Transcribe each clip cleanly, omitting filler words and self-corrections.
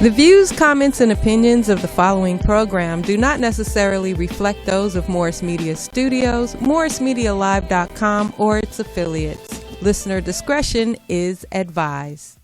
The views, comments, and opinions of the following program do not necessarily reflect those of Morris Media Studios, MorrisMediaLive.com, or its affiliates. Listener discretion is advised.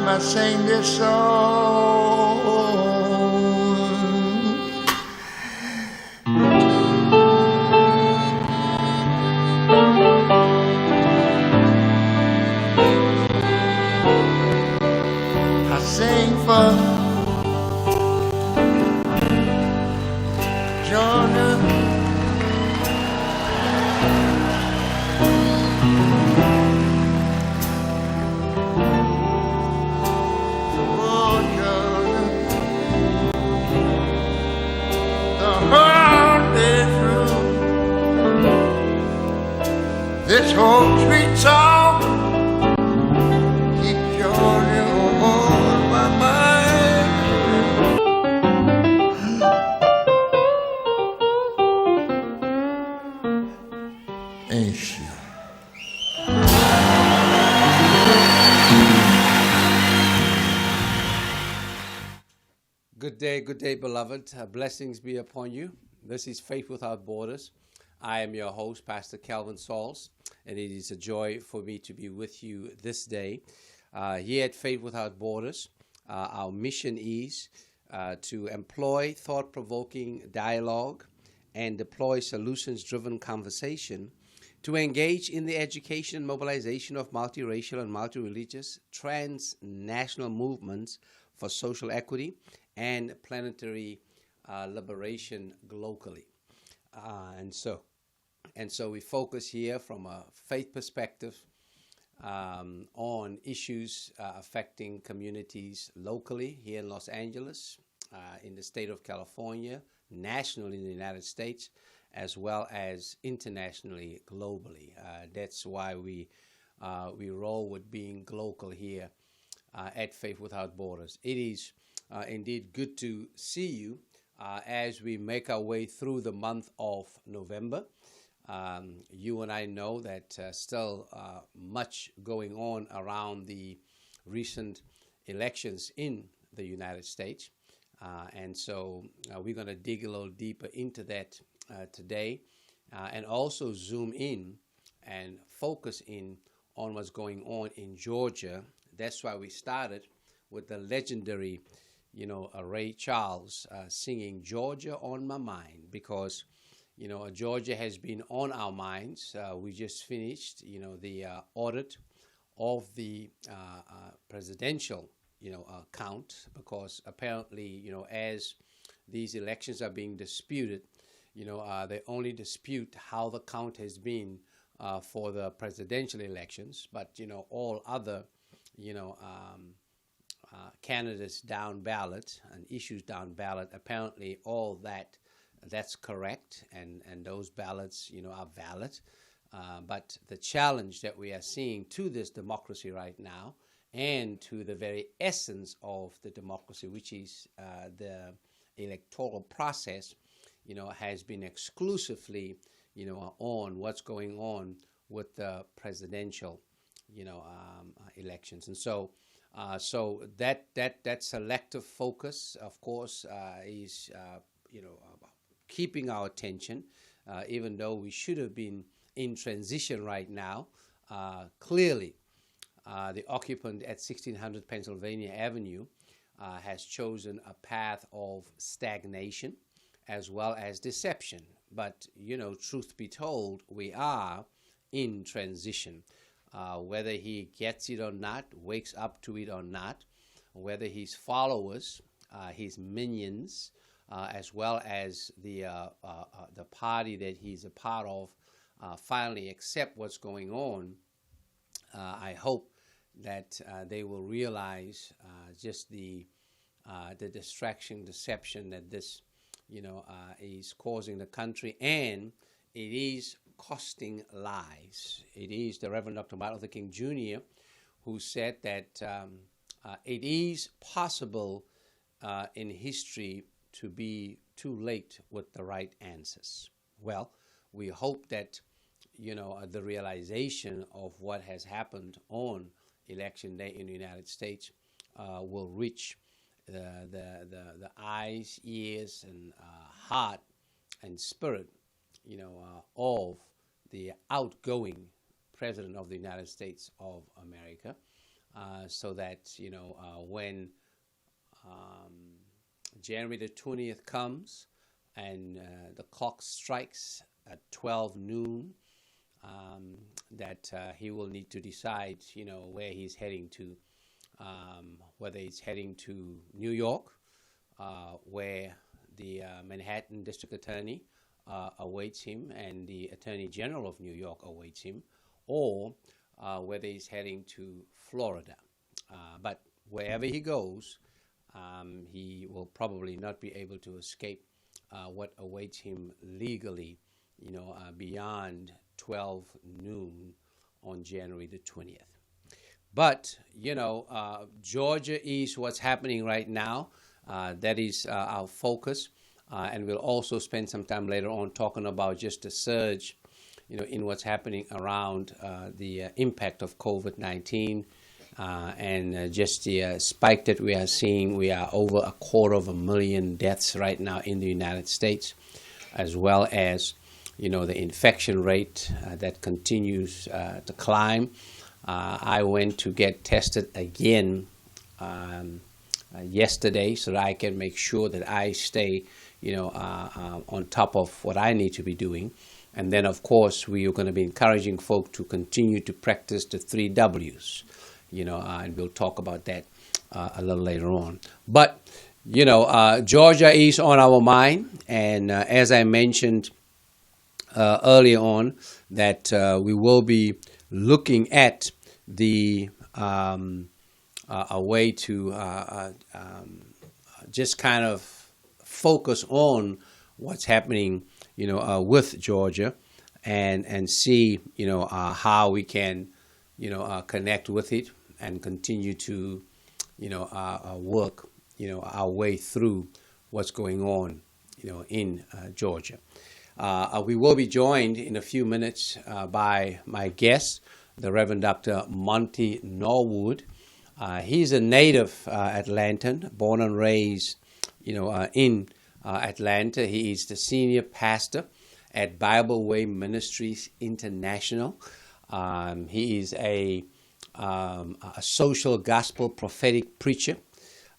I sing this song. I sing for Georgia. This whole street song keep Georgia on my mind. Ain't she? Good day, beloved. Blessings be upon you. This is Faith Without Borders. I am your host, Pastor Kelvin Sauls, and it is a joy for me to be with you this day. Here at Faith Without Borders, our mission is to employ thought-provoking dialogue and deploy solutions-driven conversation to engage in the education and mobilization of multiracial and multireligious transnational movements for social equity and planetary liberation globally. And so we focus here from a faith perspective on issues affecting communities locally here in Los Angeles, in the state of California, nationally in the United States, as well as internationally, globally. That's why we roll with being global here at Faith Without Borders. It is indeed good to see you as we make our way through the month of November. You and I know that still much going on around the recent elections in the United States. And so we're going to dig a little deeper into that today and also zoom in and focus in on what's going on in Georgia. That's why we started with the legendary, Ray Charles singing Georgia on My Mind, because Georgia has been on our minds. We just finished, the audit of the presidential, count, because apparently, as these elections are being disputed, they only dispute how the count has been for the presidential elections, but, all other, candidates down ballot and issues down ballot, apparently all that's correct, and those ballots, are valid. But the challenge that we are seeing to this democracy right now, and to the very essence of the democracy, which is the electoral process, has been exclusively, on what's going on with the presidential, elections. And so that selective focus, of course, is, keeping our attention, even though we should have been in transition right now. Clearly, the occupant at 1600 Pennsylvania Avenue has chosen a path of stagnation as well as deception. But, truth be told, we are in transition. Whether he gets it or not, wakes up to it or not, whether his followers, his minions, as well as the party that he's a part of, finally accept what's going on, I hope that they will realize just the distraction, deception that this, is causing the country, and it is costing lives. It is the Reverend Dr. Martin Luther King Jr. who said that it is possible in history to be too late with the right answers. Well, we hope that, the realization of what has happened on Election Day in the United States will reach the eyes, ears, and heart and spirit, of the outgoing President of the United States of America, so that, when January the 20th comes and the clock strikes at 12 noon, that he will need to decide, where he's heading to, whether he's heading to New York, where the Manhattan District Attorney awaits him and the Attorney General of New York awaits him, or whether he's heading to Florida. But wherever he goes, he will probably not be able to escape what awaits him legally, beyond 12 noon on January the 20th. But, Georgia is what's happening right now. That is our focus. And we'll also spend some time later on talking about just the surge, in what's happening around the impact of COVID-19 and just the spike that we are seeing. We are over 250,000 deaths right now in the United States, as well as, the infection rate that continues to climb. I went to get tested again yesterday so that I can make sure that I stay, on top of what I need to be doing. And then, of course, we are going to be encouraging folk to continue to practice the 3 W's, and we'll talk about that a little later on. But, Georgia is on our mind. And as I mentioned earlier on, that we will be looking at the a way to just kind of focus on what's happening, with Georgia, and see, how we can, connect with it and continue to, work, our way through what's going on, in Georgia. We will be joined in a few minutes by my guest, the Reverend Dr. Monte Norwood. He's a native Atlantan, born and raised, in Atlanta. He is the senior pastor at Bible Way Ministries International. He is a social gospel prophetic preacher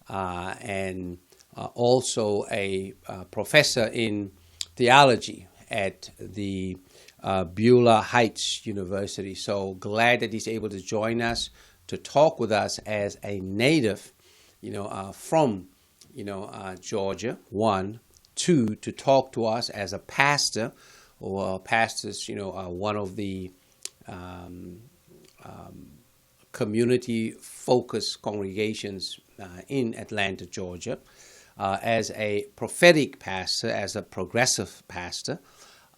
and also a professor in theology at the Beulah Heights University. So glad that he's able to join us to talk with us as a native, from, Georgia, 1. 2, to talk to us as a pastor, or pastors, one of the community-focused congregations in Atlanta, Georgia, as a prophetic pastor, as a progressive pastor.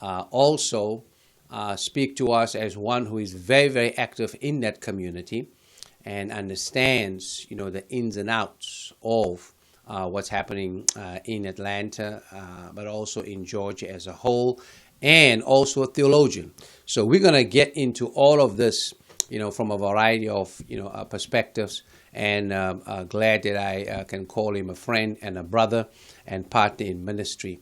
Also speak to us as one who is very, very active in that community and understands, the ins and outs of what's happening in Atlanta, but also in Georgia as a whole, and also a theologian. So we're going to get into all of this, from a variety of, perspectives, and glad that I can call him a friend and a brother and partner in ministry.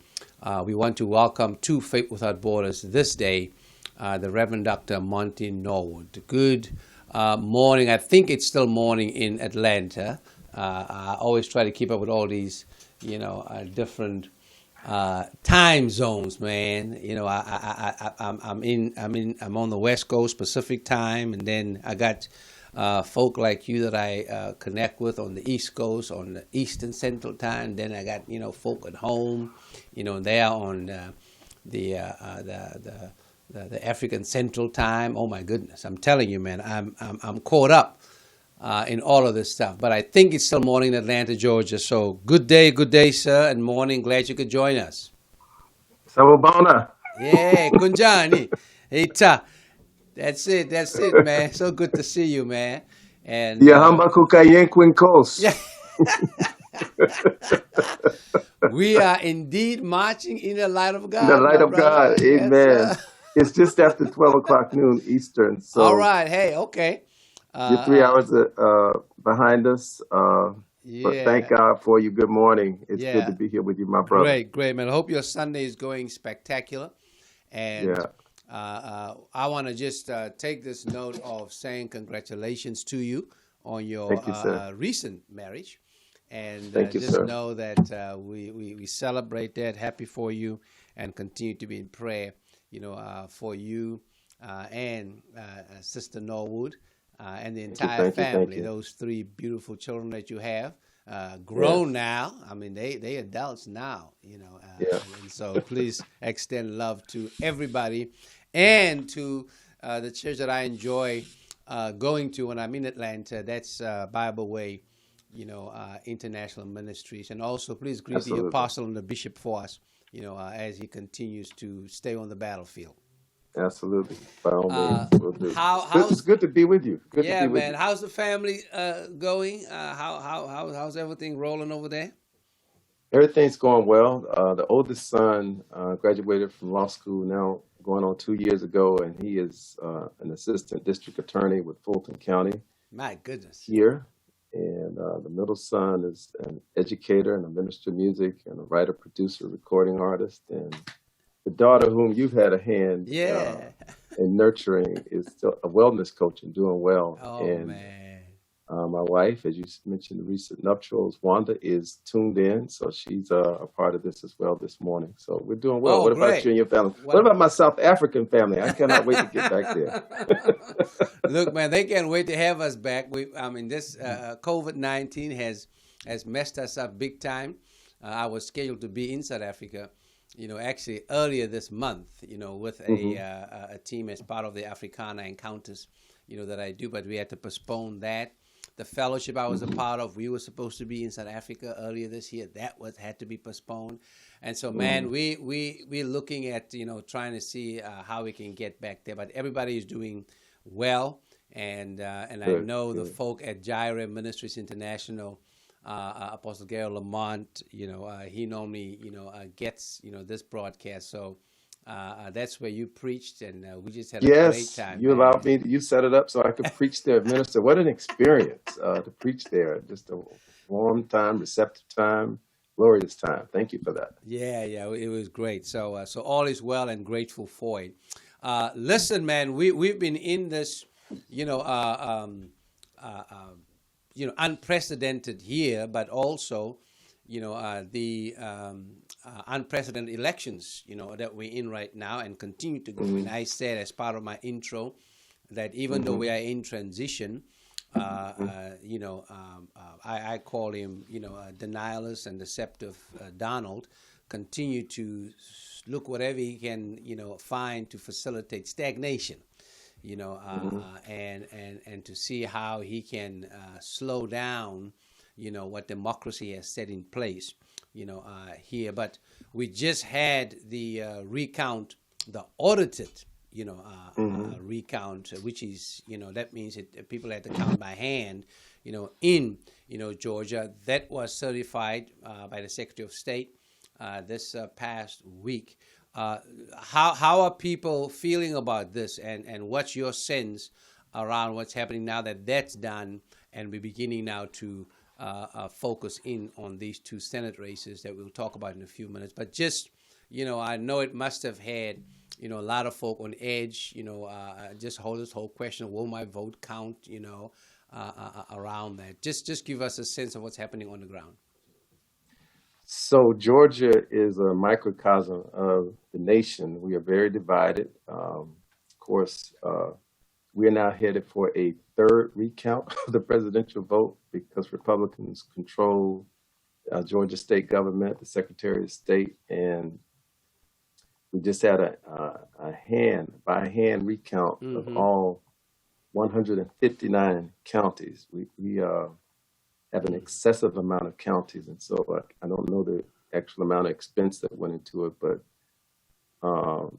We want to welcome to Faith Without Borders this day, the Reverend Dr. Monte Norwood. Good morning. I think it's still morning in Atlanta. I always try to keep up with all these, different time zones, man. I'm on the West Coast Pacific time, and then I got folk like you that I connect with on the East Coast on the Eastern Central Time. Then I got folk at home, they're on the African Central Time. Oh my goodness, I'm telling you, man, I'm caught up in all of this stuff. But I think it's still morning in Atlanta, Georgia. So good day, sir, and morning. Glad you could join us. Sawubona. Yeah, Kunjani. Ita. That's it, man. So good to see you, man. And Yahamba kukayenkwen kos. yeah, we are indeed marching in the light of In the God, light my of God. brother. Yes, Amen. sir. It's just after 12 o'clock noon Eastern. All So right. Hey, okay. you're Uh, 3 hours behind us. But thank yeah, God for you. Good morning. It's good to yeah. be here with you, my brother. Great, man. I hope your Sunday is going spectacular. And Yeah. I want to just take this note of saying congratulations to you on your Thank you, sir. recent marriage. And Thank you, just sir. know that we celebrate that. Happy for you and continue to be in prayer, for you and Sister Norwood and the Thank you. entire Thank you. Thank family, you. those three beautiful children that you have. Grown Yes. now. I mean, they adults now, Yeah. and so please extend love to everybody and to the church that I enjoy going to when I'm in Atlanta. That's Bible Way, International Ministries. And also, please greet the Absolutely. apostle and the bishop for us, as he continues to stay on the battlefield. Absolutely. By all Uh, means. We'll do. It's how's good to be with you. Good to Yeah, be with man. you. How's the family going? How's everything rolling over there? Everything's going well. The oldest son graduated from law school now going on 2 years ago, and he is an assistant district attorney with Fulton County My goodness. here. And the middle son is an educator and a minister of music and a writer, producer, recording artist. And the daughter, whom you've had a hand Yeah. in nurturing, is still a wellness coach and doing well. Oh And man. my wife, as you mentioned, the recent nuptials, Wanda, is tuned in, so she's a part of this as well this morning. So we're doing well. Oh, What about great. you and your family? What What? about my South African family? I cannot wait to get back there. Look, man, they can't wait to have us back. I mean, this COVID-19 has messed us up big time. I was scheduled to be in South Africa, actually earlier this month, with Hmm. a team as part of the Africana Encounters, that I do, but we had to postpone that. The fellowship I was a part of, we were supposed to be in South Africa earlier this year. That had to be postponed. And so, man, we're looking at, trying to see how we can get back there. But everybody is doing well. And I Good, know the good. folk at Jireh Ministries International, Apostle Gary Lamont, he normally, gets, this broadcast. So that's where you preached, and we just had a great Yes, time, you allowed man. me. You set it up so I could preach there, minister. What an experience to preach there! Just a warm time, receptive time, glorious time. Thank you for that. Yeah, it was great. So all is well and grateful for it. Listen, man, we've been in this, you know, uh, uh, unprecedented year, but also, the unprecedented elections, that we're in right now and continue to go. And Hmm. I said as part of my intro that even though Hmm. we are in transition, Hmm. I call him, denialist and deceptive Donald, continue to look whatever he can, find to facilitate stagnation, Hmm. and to see how he can slow down, what democracy has set in place, here. But we just had the recount, the audited, Hmm. recount, which is, that means people had to count by hand, in, Georgia. That was certified by the Secretary of State this past week. How are people feeling about this, and what's your sense around what's happening now that that's done, and we're beginning now to focus in on these two Senate races that we'll talk about in a few minutes. But just, I know it must have had, a lot of folk on edge, just hold this whole question, will my vote count, around that. Just give us a sense of what's happening on the ground. So Georgia is a microcosm of the nation. We are very divided. Of course, we are now headed for a third recount of the presidential vote because Republicans control Georgia state government, the Secretary of State, and we just had a hand by hand recount of Mm-hmm. all 159 counties. We have an excessive amount of counties, and so I don't know the actual amount of expense that went into it, but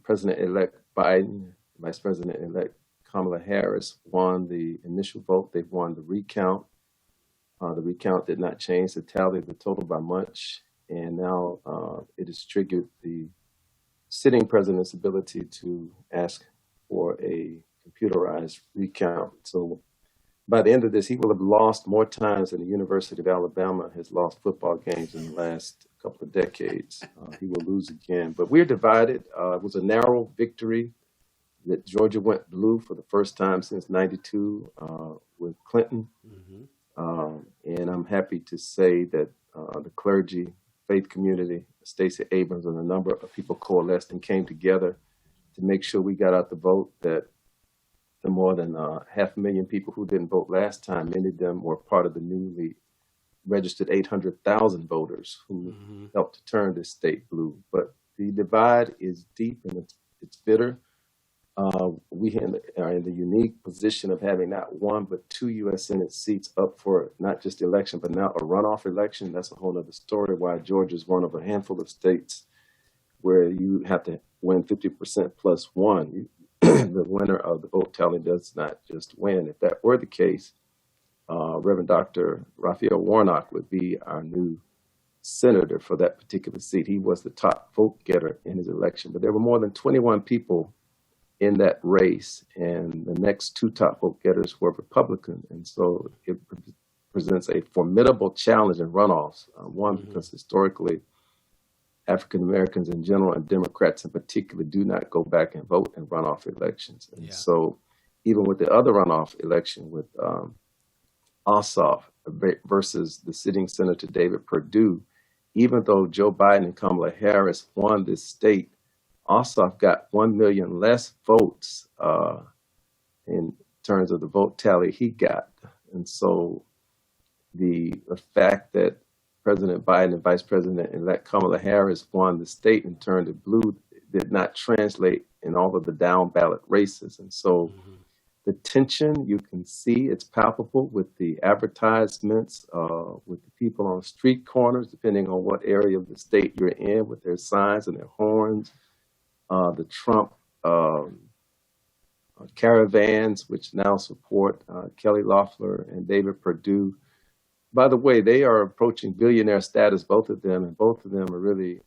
President-elect Biden, Vice President-elect Kamala Harris won the initial vote. They've won the recount. The recount did not change the tally of the total by much, and now it has triggered the sitting president's ability to ask for a computerized recount. So by the end of this, he will have lost more times than the University of Alabama has lost football games in the last couple of decades. He will lose again. But we're divided. It was a narrow victory that Georgia went blue for the first time since '92 with Clinton. And I'm happy to say that the clergy, faith community, Stacey Abrams, and a number of people coalesced and came together to make sure we got out the vote, that the more than 500,000 people who didn't vote last time, many of them were part of the newly registered 800,000 voters who helped to turn this state blue. But the divide is deep and it's bitter. We are in the unique position of having not one but two U.S. Senate seats up for not just the election, but now a runoff election. That's a whole other story, why Georgia is one of a handful of states where you have to win 50% plus one. The winner of the vote tally does not just win. If that were the case, Reverend Dr. Raphael Warnock would be our new senator for that particular seat. He was the top vote getter in his election, but there were more than 21 people in that race, and the next two top vote getters were Republican. And so it presents a formidable challenge in runoffs. One, because historically, African Americans in general and Democrats in particular do not go back and vote in runoff elections. And so even with the other runoff election with Ossoff versus the sitting Senator David Perdue, even though Joe Biden and Kamala Harris won this state, Ossoff got 1 million less votes in terms of the vote tally he got. And so the fact that President Biden and Vice President-elect Kamala Harris won the state and turned it blue did not translate in all of the down ballot races. And so the tension, you can see, it's palpable with the advertisements, with the people on street corners, depending on what area of the state you're in, with their signs and their horns. The Trump caravans, which now support Kelly Loeffler and David Perdue. By the way, they are approaching billionaire status, both of them, and both of them are really,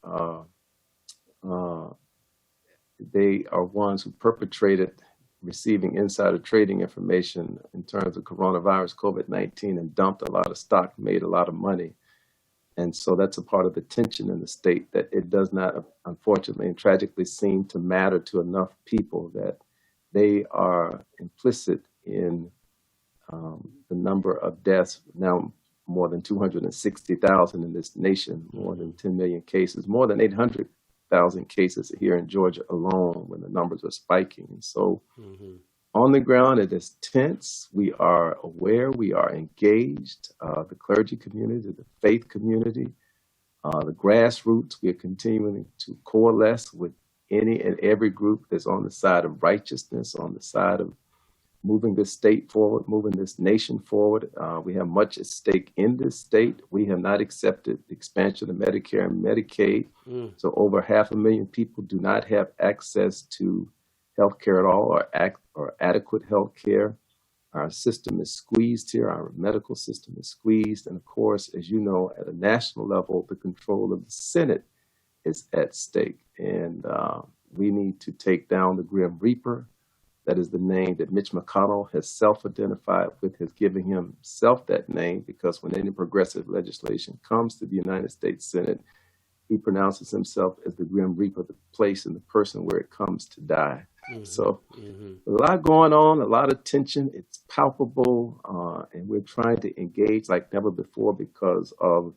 they are ones who perpetrated receiving insider trading information in terms of coronavirus, COVID-19, and dumped a lot of stock, made a lot of money. And so that's a part of the tension in the state, that it does not, unfortunately and tragically, seem to matter to enough people, that they are implicit in the number of deaths, now more than 260,000 in this nation, more than 10 million cases, more than 800,000 cases here in Georgia alone, when the numbers are spiking. And so on the ground, it is tense. We are aware, we are engaged, the clergy community, the faith community, the grassroots. We are continuing to coalesce with any and every group that's on the side of righteousness, on the side of moving this state forward, moving this nation forward. We have much at stake in this state. We have not accepted the expansion of Medicare and Medicaid. So over 500,000 people do not have access to health care at all, or adequate health care. Our system is squeezed here. Our medical system is squeezed. And of course, as you know, at a national level, the control of the Senate is at stake. And we need to take down the Grim Reaper. That is the name that Mitch McConnell has self-identified with, has given himself that name, because when any progressive legislation comes to the United States Senate, he pronounces himself as the Grim Reaper, the place and the person where it comes to die. So a lot going on, a lot of tension. It's palpable, and we're trying to engage like never before because of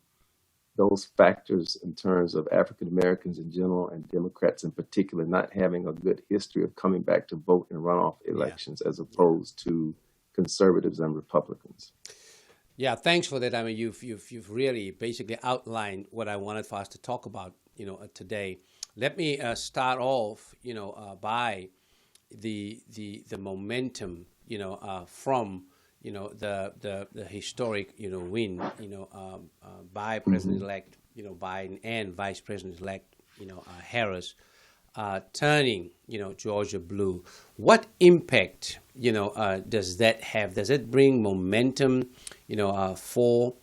those factors in terms of African Americans in general and Democrats in particular not having a good history of coming back to vote in runoff elections as opposed to conservatives and Republicans. Yeah, thanks for that. I mean, you've really basically outlined what I wanted for us to talk about, today. Let me start off, by the momentum, from the historic win by President-elect Biden and Vice President-elect Harris, turning Georgia blue. What impact does that have? Does it bring momentum for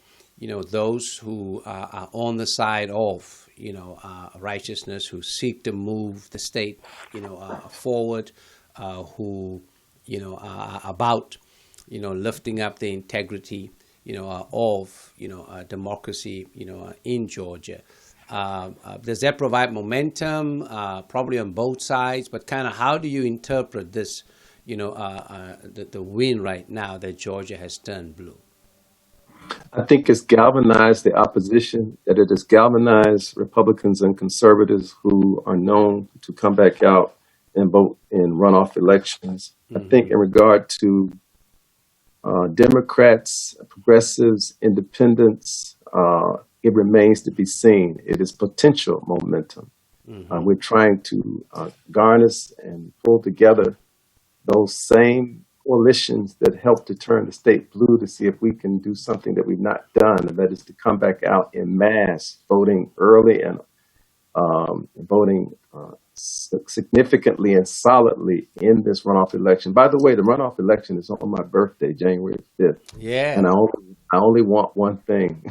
those who are on the side of righteousness, who seek to move the state forward, who are about lifting up the integrity of democracy in Georgia? Does that provide momentum? Probably on both sides, but kind of how do you interpret this the win right now that Georgia has turned blue? I think it's galvanized the opposition, that it has galvanized Republicans and conservatives who are known to come back out and vote in runoff elections. I think in regard to Democrats, progressives, independents, it remains to be seen. It is potential momentum. We're trying to garnish and pull together those same coalitions that helped to turn the state blue to see if we can do something that we've not done, and that is to come back out in mass, voting early and voting significantly and solidly in this runoff election. By the way, the runoff election is on my birthday, January 5th. Yeah. And I only want one thing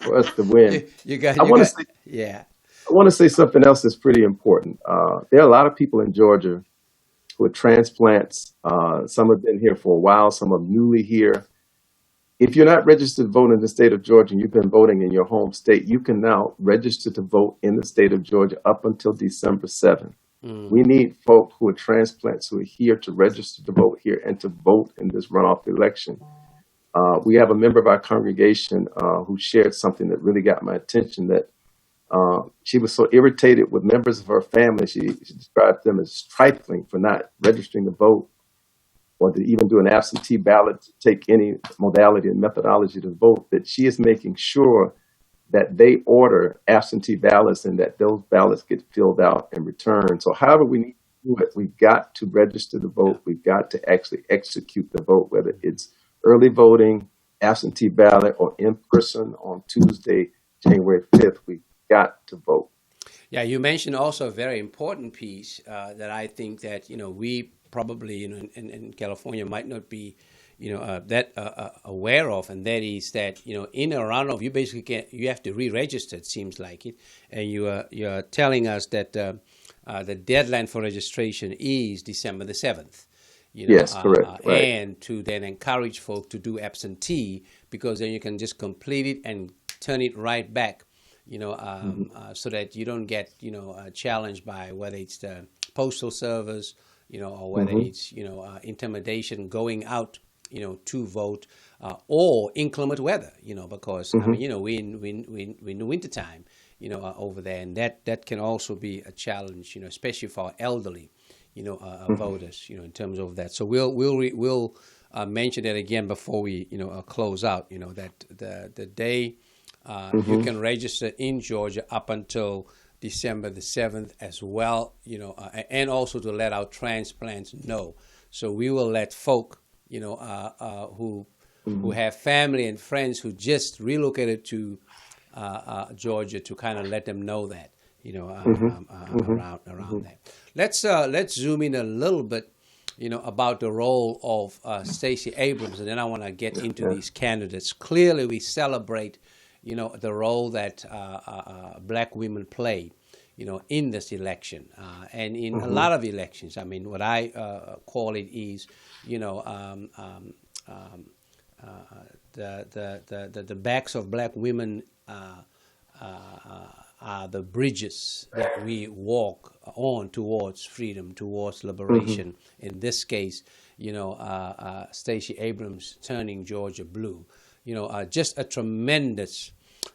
for us to win. I want to say something else that's pretty important. There are a lot of people in Georgia who are transplants. Some have been here for a while, some are newly here. If you're not registered to vote in the state of Georgia and you've been voting in your home state, you can now register to vote in the state of Georgia up until December 7th. We need folk who are transplants who are here to register to vote here and to vote in this runoff election. We have a member of our congregation who shared something that really got my attention, that she was so irritated with members of her family. She described them as trifling for not registering to vote or to even do an absentee ballot, to take any modality and methodology to vote, that she is making sure that they order absentee ballots and that those ballots get filled out and returned. So however we need to do it, we've got to register to vote. We've got to actually execute the vote, whether it's early voting, absentee ballot, or in person on Tuesday, January 5th. We've got to vote. Yeah, you mentioned also a very important piece that I think that, we probably, in California might not be, that aware of, and that is that, in a runoff, you basically you have to re-register, it seems like it, and you're telling us that the deadline for registration is December the 7th. Yes, correct. Right. And to then encourage folks to do absentee, because then you can just complete it and turn it right back, so that you don't get, challenged by whether it's the postal service, or whether it's, intimidation going out, to vote, or inclement weather, because, I mean, we're in the wintertime, over there, and that can also be a challenge, especially for elderly, voters, in terms of that. So we'll mention that again before we, close out, that the day you can register in Georgia up until December the 7th as well, and also to let our transplants know. So we will let folk, who have family and friends who just relocated to Georgia, to kind of let them know that, around that. Let's zoom in a little bit, about the role of Stacey Abrams, and then I want to get into these candidates. Clearly, we celebrate, the role that black women played, in this election, and in a lot of elections. I mean, what I call it is, the backs of black women are the bridges that we walk on towards freedom, towards liberation. In this case, Stacey Abrams turning Georgia blue. Just a tremendous,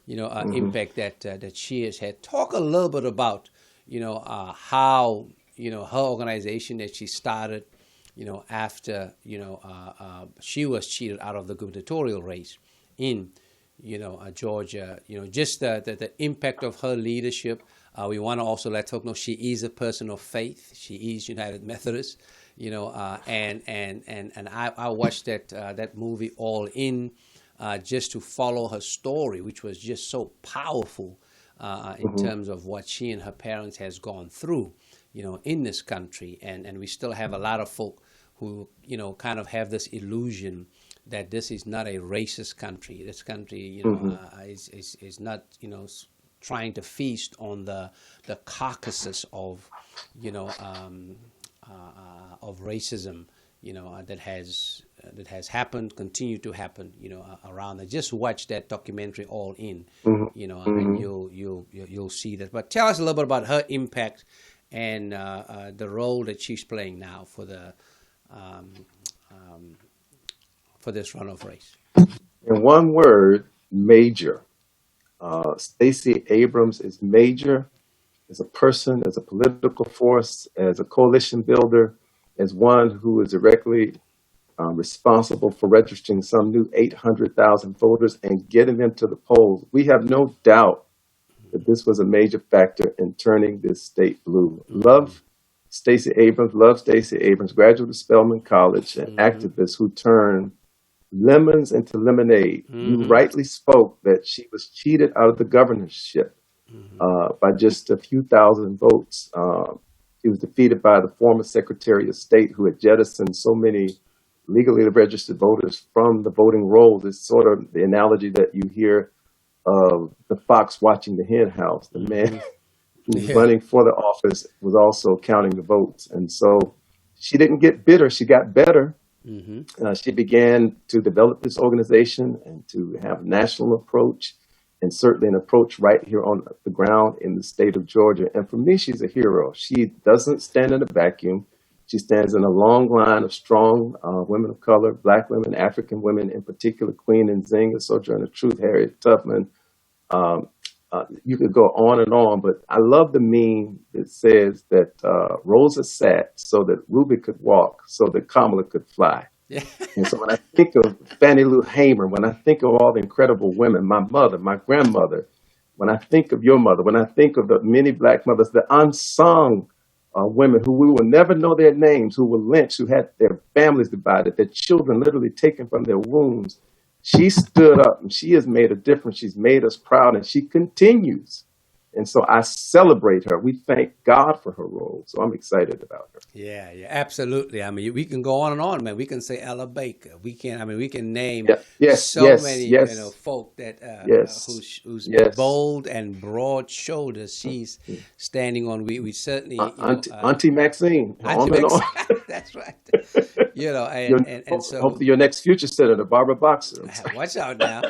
impact that she has had. Talk a little bit about, how, her organization that she started, after, she was cheated out of the gubernatorial race in, Georgia, just the impact of her leadership. We want to also let folk know she is a person of faith. She is United Methodist, and I watched that movie All In, just to follow her story, which was just so powerful in Hmm. terms of what she and her parents has gone through, in this country, and we still have a lot of folk who kind of have this illusion that this is not a racist country. This country, Hmm. is not trying to feast on the carcasses of you know of racism, that has happened, continue to happen, around. I just watch that documentary All In, Hmm. and Hmm. you'll see that. But tell us a little bit about her impact and the role that she's playing now um, um, for this runoff race. In one word, major. Stacey Abrams is major as a person, as a political force, as a coalition builder, as one who is directly responsible for registering some new 800,000 voters and getting them to the polls. We have no doubt that this was a major factor in turning this state blue. Mm-hmm. Love Stacey Abrams, graduate of Spelman College, an Mm-hmm. activist who turned lemons into lemonade. You Mm-hmm. rightly spoke that she was cheated out of the governorship by just a few thousand votes. She was defeated by the former Secretary of State who had jettisoned so many legally registered voters from the voting rolls. It's sort of the analogy that you hear of the fox watching the hen house. The man Mm-hmm. who was Yeah. running for the office was also counting the votes. And so she didn't get bitter, she got better. Mm-hmm. She began to develop this organization and to have a national approach, and certainly an approach right here on the ground in the state of Georgia. And for me, she's a hero. She doesn't stand in a vacuum. She stands in a long line of strong women of color, Black women, African women in particular, Queen Nzinga, Sojourner Truth, Harriet Tubman. Um, you could go on, but I love the meme that says that Rosa sat so that Ruby could walk, so that Kamala could fly. Yeah. And so when I think of Fannie Lou Hamer, when I think of all the incredible women, my mother, my grandmother, when I think of your mother, when I think of the many Black mothers, the unsung women who we will never know their names, who were lynched, who had their families divided, their children literally taken from their wombs, she stood up and she has made a difference. She's made us proud and she continues. And so I celebrate her. We thank God for her role. So I'm excited about her. Yeah, yeah, absolutely. I mean, we can go on, man. We can say Ella Baker. We can name Yeah. Yes, so yes, many, yes, folk that yes, whose yes. bold and broad shoulders she's standing on. We certainly, Auntie Maxine, Auntie on and Max. on. That's right. Your, And so hopefully your next future senator, Barbara Boxer. watch out now.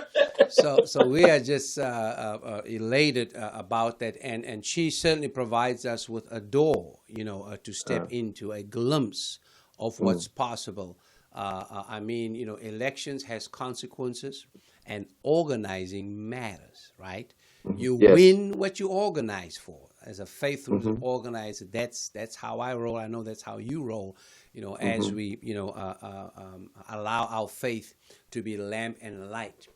So we are just elated about that, and she certainly provides us with a door, to step into, a glimpse of what's possible. I mean, elections has consequences, and organizing matters, right? You Yes. win what you organize for. As a faith who's organized, that's how I roll. I know that's how you roll. As we allow our faith to be lamp and light,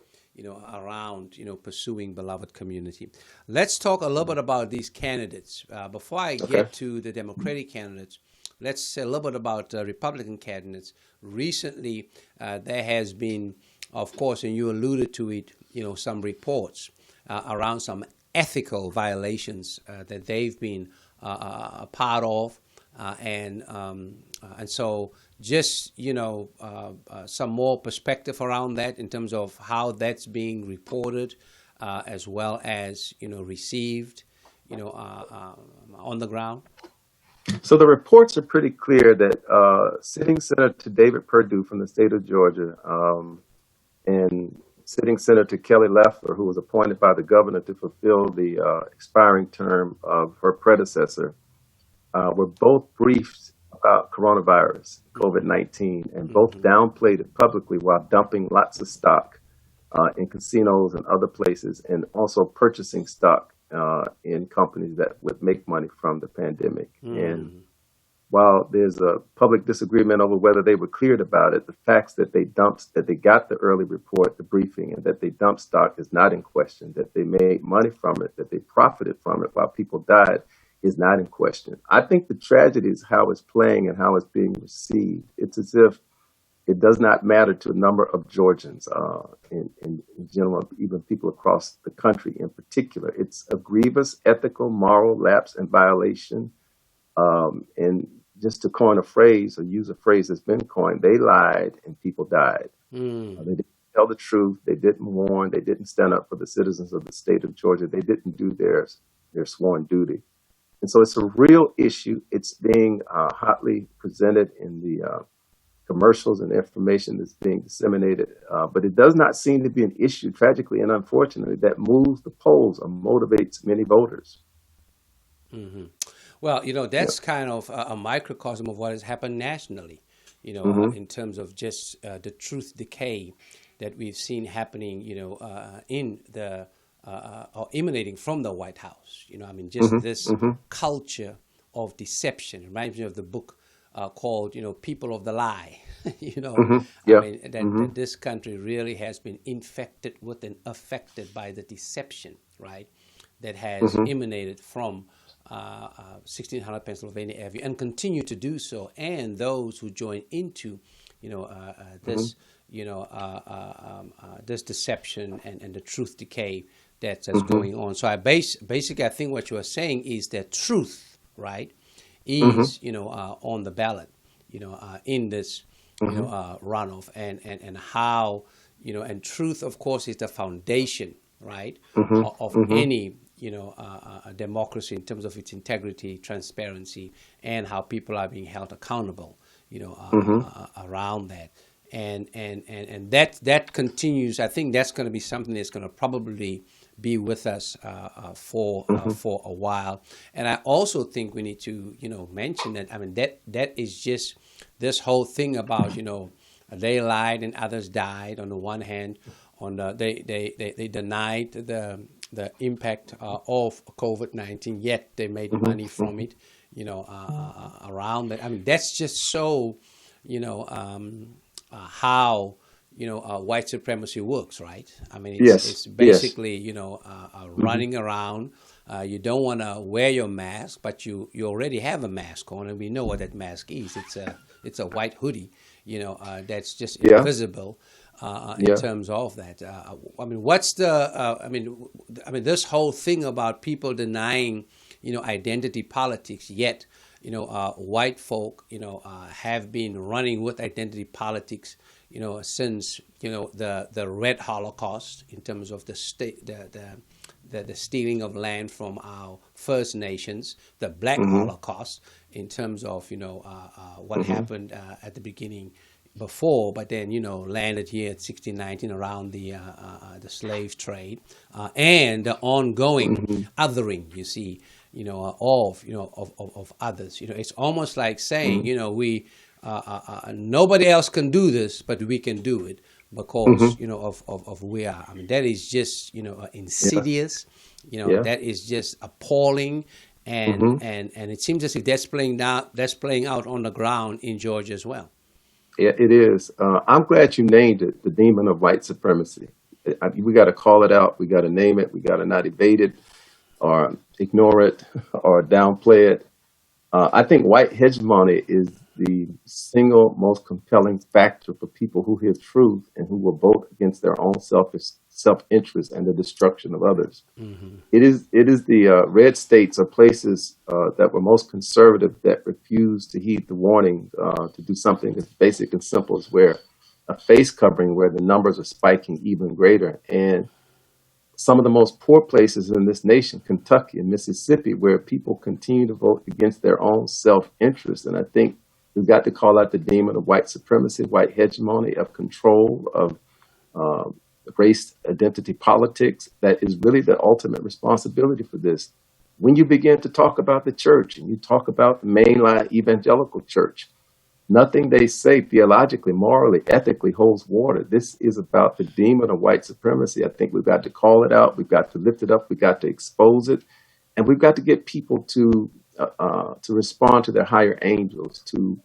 around, pursuing beloved community. Let's talk a little bit about these candidates. Before I Okay. get to the Democratic candidates, let's say a little bit about Republican candidates. Recently, there has been, of course, and you alluded to it, some reports around some ethical violations that they've been a part of, and so just some more perspective around that in terms of how that's being reported, as well as received, on the ground. So the reports are pretty clear that sitting Senator David Perdue from the state of Georgia and sitting Senator Kelly Loeffler, who was appointed by the governor to fulfill the expiring term of her predecessor, were both briefed about coronavirus, COVID-19, and both downplayed it publicly while dumping lots of stock in casinos and other places, and also purchasing stock in companies that would make money from the pandemic. And while there's a public disagreement over whether they were cleared about it, the facts that they got the early report, the briefing, and that they dumped stock is not in question, that they made money from it, that they profited from it while people died, is not in question. I think the tragedy is how it's playing and how it's being received. It's as if it does not matter to a number of Georgians, in general, even people across the country in particular. It's a grievous ethical, moral lapse and violation. And just to coin a phrase or use a phrase that's been coined, they lied and people died. They didn't tell the truth. They didn't warn. They didn't stand up for the citizens of the state of Georgia. They didn't do their sworn duty. And so it's a real issue. It's being hotly presented in the commercials and information that's being disseminated. But it does not seem to be an issue, tragically and unfortunately, that moves the polls or motivates many voters. Mm-hmm. Well, that's kind of a microcosm of what has happened nationally, in terms of just the truth decay that we've seen happening, in the or emanating from the White House. Just this culture of deception. It reminds me of the book called, People of the Lie. That this country really has been infected with and affected by the deception, right, that has emanated from 1600 Pennsylvania Avenue and continue to do so, and those who join into, this, this deception and the truth decay that's going on. So basically, I think what you are saying is that truth, right, is on the ballot, in this runoff, and how and truth, of course, is the foundation, right, of any a democracy in terms of its integrity, transparency, and how people are being held accountable, around that. And that continues. I think that's going to be something that's going to probably be with us for a while. And I also think we need to mention that. That is just this whole thing about they lied and others died. On the one hand, they denied the impact of COVID-19, yet they made money from it. Around that. That's just so how white supremacy works, right? It's basically running around. You don't want to wear your mask, but you already have a mask on, and we know what that mask is. It's a white hoodie, that's just invisible in terms of that. What's the? This whole thing about people denying, identity politics, yet white folk, have been running with identity politics, since the Red Holocaust, in terms of the state, the stealing of land from our First Nations, the Black Holocaust, in terms of what happened at the beginning before, but then landed here at 1619 around the slave trade, and the ongoing othering, you see, of others. It's almost like saying, we nobody else can do this, but we can do it because of we are. That is just insidious. That is just appalling, and it seems as if that's playing out on the ground in Georgia as well. Yeah, it is. I'm glad you named it, the demon of white supremacy. We got to call it out. We got to name it. We got to not evade it or ignore it or downplay it. I think white hegemony is the single most compelling factor for people who hear truth and who will vote against their own self-interest and the destruction of others. It is the red states or places that were most conservative that refused to heed the warning to do something as basic and simple as wear a face covering, where the numbers are spiking even greater. And some of the most poor places in this nation, Kentucky and Mississippi, where people continue to vote against their own self-interest. And I think we've got to call out the demon of white supremacy, white hegemony, of control, of race identity politics. That is really the ultimate responsibility for this. When you begin to talk about the church and you talk about the mainline evangelical church, nothing they say theologically, morally, ethically holds water. This is about the demon of white supremacy. I think we've got to call it out. We've got to lift it up. We've got to expose it. And we've got to get people to respond to their higher angels, to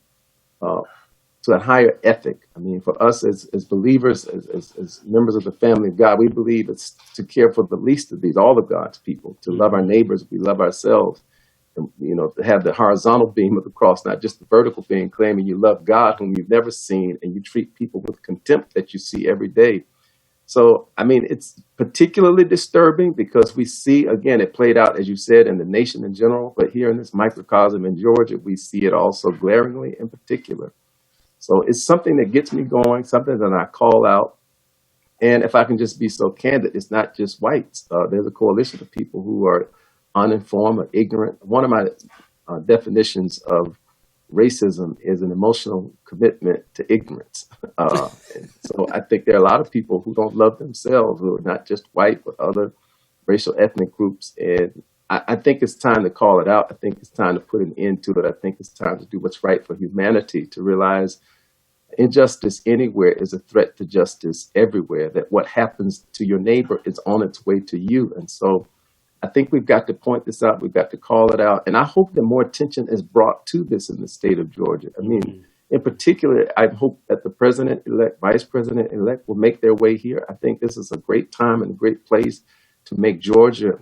a higher ethic. For us as believers, as members of the family of God, we believe it's to care for the least of these, all of God's people, to love our neighbors, we love ourselves. to have the horizontal beam of the cross, not just the vertical beam, claiming you love God whom you've never seen, and you treat people with contempt that you see every day. So, I mean, it's particularly disturbing because we see, again, it played out, as you said, in the nation in general, but here in this microcosm in Georgia, we see it also glaringly in particular. So it's something that gets me going, something that I call out. And if I can just be so candid, it's not just whites. There's a coalition of people who are uninformed or ignorant. One of my definitions of racism is an emotional commitment to ignorance. So I think there are a lot of people who don't love themselves, who are not just white, but other racial ethnic groups. And I think it's time to call it out. I think it's time to put an end to it. I think it's time to do what's right for humanity, to realize injustice anywhere is a threat to justice everywhere, that what happens to your neighbor is on its way to you. And so I think we've got to point this out. We've got to call it out. And I hope that more attention is brought to this in the state of Georgia. I mean, in particular, I hope that the president-elect, vice president-elect will make their way here. I think this is a great time and a great place to make Georgia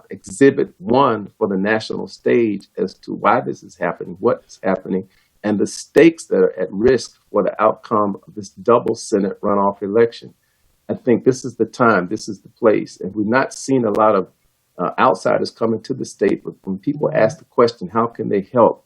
exhibit one for the national stage as to why this is happening, what is happening, and the stakes that are at risk for the outcome of this double Senate runoff election. I think this is the time, this is the place. And we've not seen a lot of outsiders coming to the state, but when people ask the question, how can they help?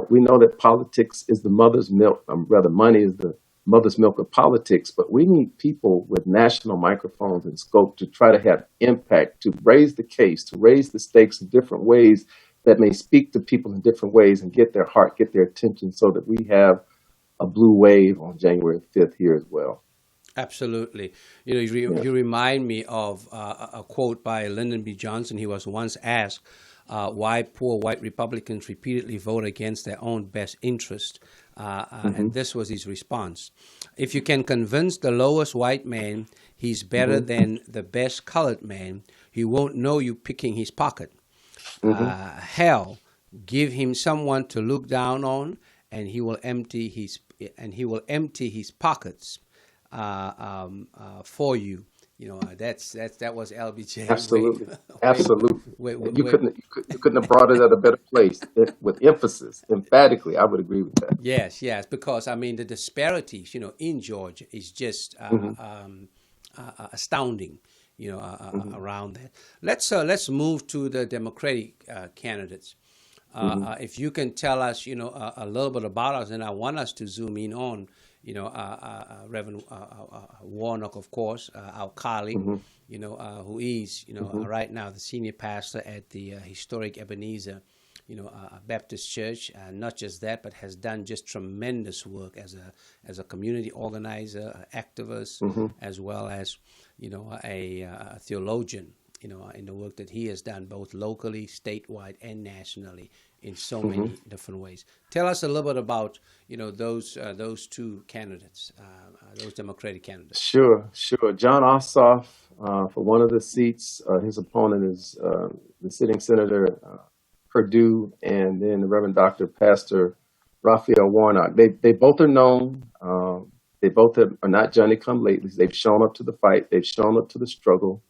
We know that politics is the mother's milk, rather money is the mother's milk of politics, but we need people with national microphones and scope to try to have impact, to raise the case, to raise the stakes in different ways that may speak to people in different ways and get their heart, get their attention, so that we have a blue wave on January 5th here as well. Absolutely. You remind me of a quote by Lyndon B. Johnson. He was once asked why poor white Republicans repeatedly vote against their own best interest. And this was his response. If you can convince the lowest white man he's better than the best colored man, he won't know you picking his pocket. Hell, give him someone to look down on, and he will empty his pockets for you. That was LBJ. Absolutely, absolutely. You couldn't have brought it at a better place with emphasis, emphatically. I would agree with that. Yes, because I mean the disparities, in Georgia is just astounding. Around that. Let's move to the Democratic candidates. If you can tell us, a little bit about us, and I want us to zoom in on, Reverend Warnock, of course, our colleague, who is, right now the senior pastor at the historic Ebenezer, Baptist Church. Not just that, but has done just tremendous work as a community organizer, activist, as well as a theologian, in the work that he has done both locally, statewide, and nationally in so many different ways. Tell us a little bit about those two candidates, those Democratic candidates. Sure. John Ossoff for one of the seats. His opponent is the sitting Senator Perdue, and then the Reverend Dr. Pastor Raphael Warnock. They both are known. They both are not Johnny-come-latelys. They've shown up to the fight. They've shown up to the struggle.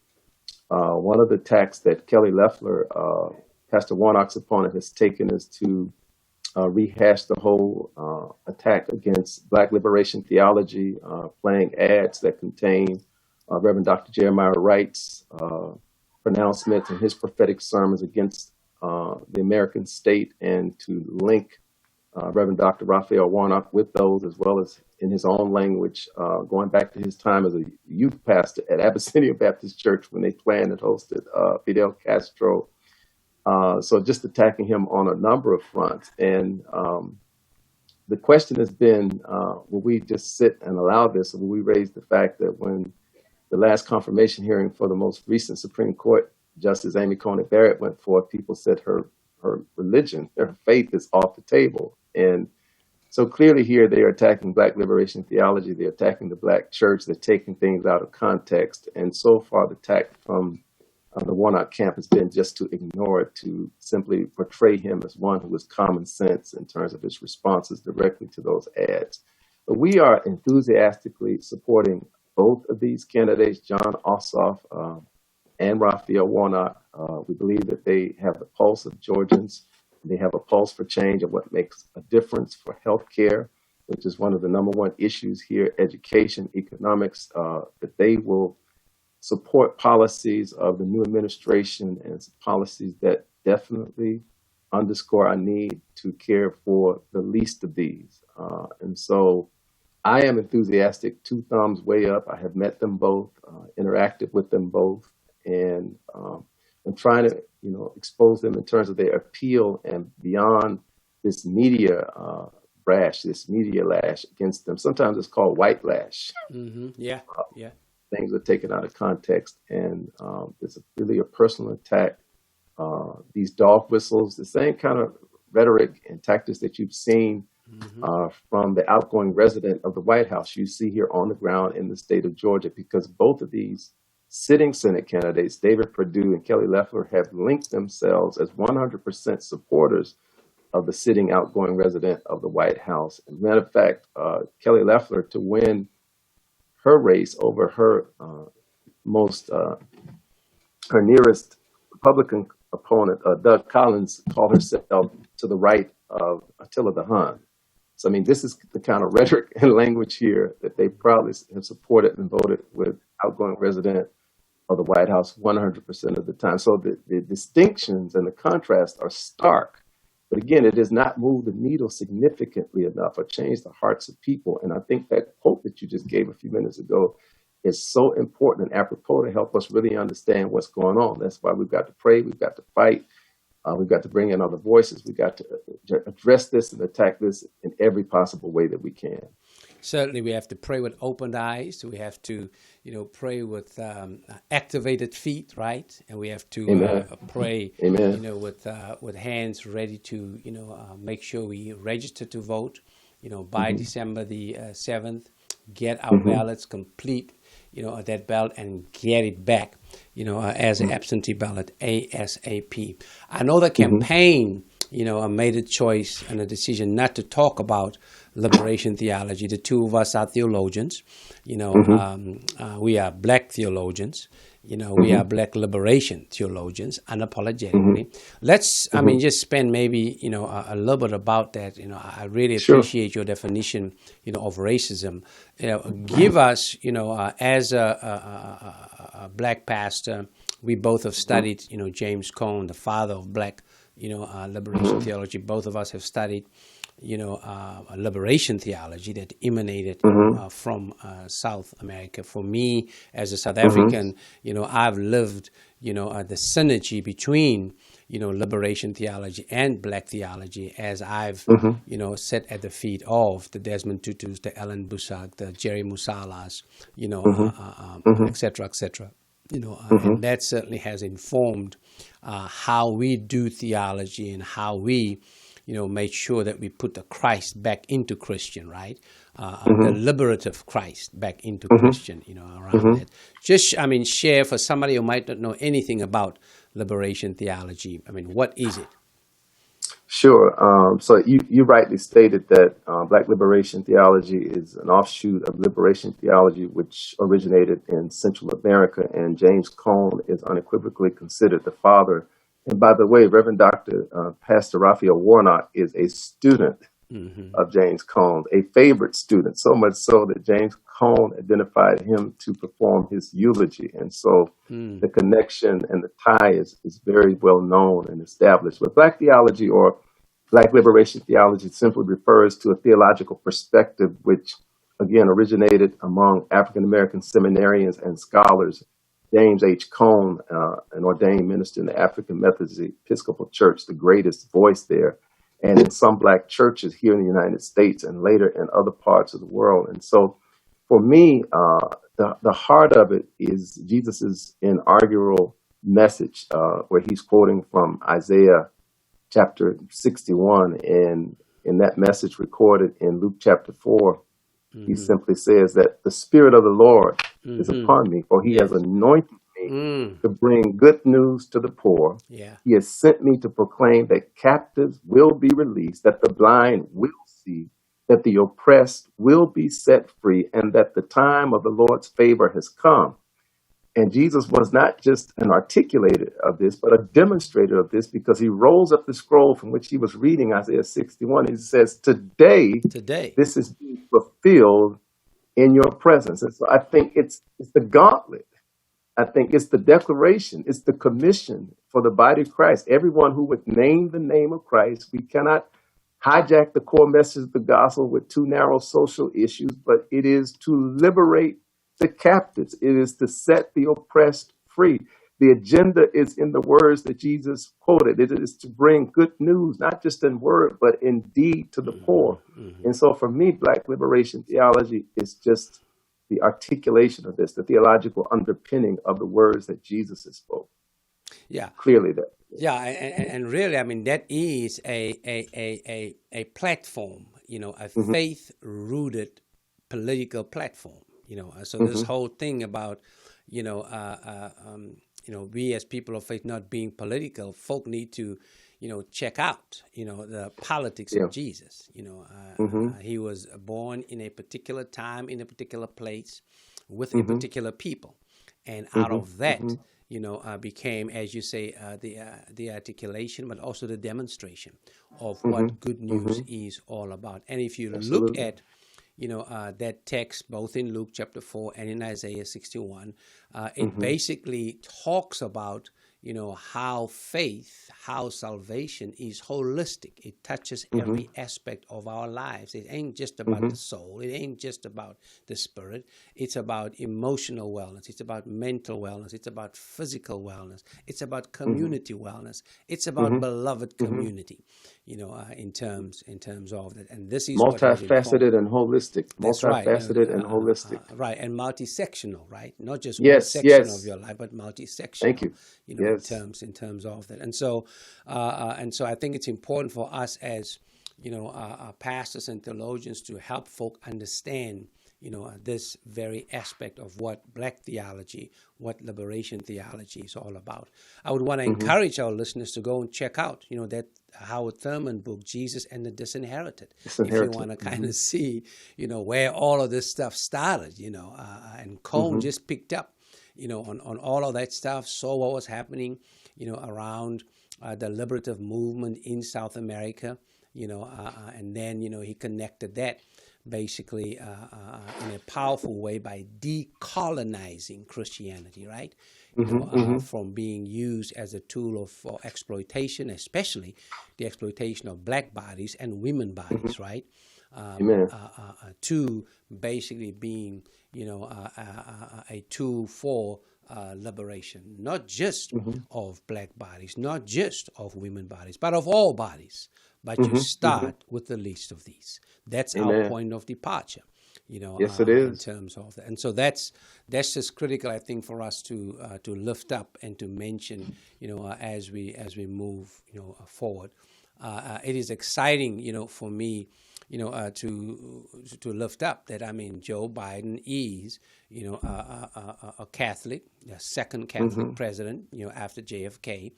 One of the tacks that Kelly Loeffler, Pastor Warnock's opponent, has taken is to rehash the whole attack against Black liberation theology, playing ads that contain Reverend Dr. Jeremiah Wright's pronouncements and his prophetic sermons against the American state, and to link Reverend Dr. Raphael Warnock with those, as well as in his own language, going back to his time as a youth pastor at Abyssinia Baptist Church when they planned and hosted Fidel Castro. So just attacking him on a number of fronts. And the question has been, will we just sit and allow this, or will we raise the fact that when the last confirmation hearing for the most recent Supreme Court Justice Amy Coney Barrett went forth, people said her religion, her faith is off the table. And so clearly here they are attacking Black liberation theology. They're attacking the Black church. They're taking things out of context. And so far the attack from the Warnock camp has been just to ignore it, to simply portray him as one who is common sense in terms of his responses directly to those ads. But we are enthusiastically supporting both of these candidates. John Ossoff and Raphael Warnock. We believe that they have the pulse of Georgians. They have a pulse for change and what makes a difference for healthcare, which is one of the number one issues here, education, economics, that they will support policies of the new administration and policies that definitely underscore our need to care for the least of these. And so I am enthusiastic, two thumbs way up. I have met them both, interacted with them both, and I'm trying to, expose them in terms of their appeal and beyond this media rash, this media lash against them. Sometimes it's called white lash. Mm-hmm. Yeah, yeah. Things are taken out of context, and it's really a personal attack. These dog whistles, the same kind of rhetoric and tactics that you've seen from the outgoing resident of the White House, you see here on the ground in the state of Georgia, because both of these sitting Senate candidates, David Perdue and Kelly Loeffler, have linked themselves as 100% supporters of the sitting outgoing resident of the White House. As a matter of fact, Kelly Loeffler, to win her race over her her nearest Republican opponent, Doug Collins, called herself to the right of Attila the Hun. So, I mean, this is the kind of rhetoric and language here that they proudly have supported and voted with outgoing resident of the White House 100% of the time. So the distinctions and the contrast are stark. But again, it does not move the needle significantly enough or change the hearts of people. And I think that quote that you just gave a few minutes ago is so important and apropos to help us really understand what's going on. That's why we've got to pray, we've got to fight, we've got to bring in other voices, we've got to address this and attack this in every possible way that we can. Certainly, we have to pray with opened eyes. We have to, pray with activated feet, right? And we have to pray, Amen. with hands ready to, make sure we register to vote, by December the 7th. Get our ballots complete, that ballot and get it back, as an absentee ballot ASAP. I know the campaign, made a choice and a decision not to talk about liberation theology. The two of us are theologians. We are black theologians. We are black liberation theologians, unapologetically. Let's, just spend maybe, a little bit about that. I really appreciate your definition, of racism. Give us, as a black pastor, we both have studied, James Cone, the father of black, liberation theology. Both of us have studied, a liberation theology that emanated from South America. For me, as a South African, I've lived, the synergy between, liberation theology and black theology as I've, sat at the feet of the Desmond Tutus, the Ellen Busak, the Jerry Musalas, et cetera, et cetera. And that certainly has informed how we do theology and how we, make sure that we put the Christ back into Christian, right? The liberative Christ back into Christian, around that. Just, share for somebody who might not know anything about liberation theology. What is it? Sure. So you rightly stated that Black liberation theology is an offshoot of liberation theology, which originated in Central America, and James Cone is unequivocally considered the father. And by the way, Reverend Dr. Pastor Raphael Warnock is a student of James Cone, a favorite student, so much so that James Cone identified him to perform his eulogy. And so the connection and the tie is very well known and established. But Black theology or Black liberation theology simply refers to a theological perspective which, again, originated among African-American seminarians and scholars. James H. Cone, an ordained minister in the African Methodist Episcopal Church, the greatest voice there, and in some Black churches here in the United States and later in other parts of the world. And so for me, the heart of it is Jesus's inaugural message, where he's quoting from Isaiah chapter 61. And in that message recorded in Luke chapter 4, he simply says that the Spirit of the Lord is upon me, for he has anointed me to bring good news to the poor. Yeah. He has sent me to proclaim that captives will be released, that the blind will see, that the oppressed will be set free, and that the time of the Lord's favor has come. And Jesus was not just an articulator of this, but a demonstrator of this, because he rolls up the scroll from which he was reading Isaiah 61. He says, today, Today. this is being fulfilled in your presence. And so I think it's the gauntlet. I think it's the declaration. It's the commission for the body of Christ. Everyone who would name the name of Christ. We cannot hijack the core message of the gospel with too narrow social issues, but it is to liberate the captives. It is to set the oppressed free. The agenda is in the words that Jesus quoted. It is to bring good news, not just in word, but in deed to the poor. And so for me, Black liberation theology is just the articulation of this, the theological underpinning of the words that Jesus has spoken. Yeah. Clearly that. Yeah, and really, I mean, that is a platform, a faith-rooted political platform, So this whole thing about, we as people of faith not being political, folk need to, check out, the politics of Jesus. He was born in a particular time, in a particular place, with a particular people, and out of that, became, as you say, the articulation, but also the demonstration of what good news is all about. And if you look at, that text, both in Luke chapter 4 and in Isaiah 61, it basically talks about, how faith, how salvation is holistic. It touches every aspect of our lives. It ain't just about the soul. It ain't just about the spirit. It's about emotional wellness. It's about mental wellness. It's about physical wellness. It's about community wellness. It's about beloved community, in terms of that. And this is multifaceted and holistic. That's right. Multifaceted and holistic. Right, and multi-sectional, right? Not just one section of your life, but multi-sectional. Thank you. In terms of that, and so I think it's important for us as pastors and theologians to help folk understand this very aspect of what Black theology, what liberation theology is all about. I would want to encourage our listeners to go and check out that Howard Thurman book, Jesus and the Disinherited. If you want to kind of see where all of this stuff started, and Cone just picked up on all of that stuff, saw what was happening, around the liberative movement in South America, and then, he connected that basically in a powerful way by decolonizing Christianity, right? From being used as a tool for exploitation, especially the exploitation of Black bodies and women bodies, right? To basically being, a tool for liberation, not just of Black bodies, not just of women bodies, but of all bodies. But you start with the least of these. That's our point of departure, Yes, it is. in terms of that. And so that's just critical, I think, for us to lift up and to mention, as we move, forward. It is exciting, for me, to lift up that, Joe Biden is, a Catholic, the second Catholic president, after JFK.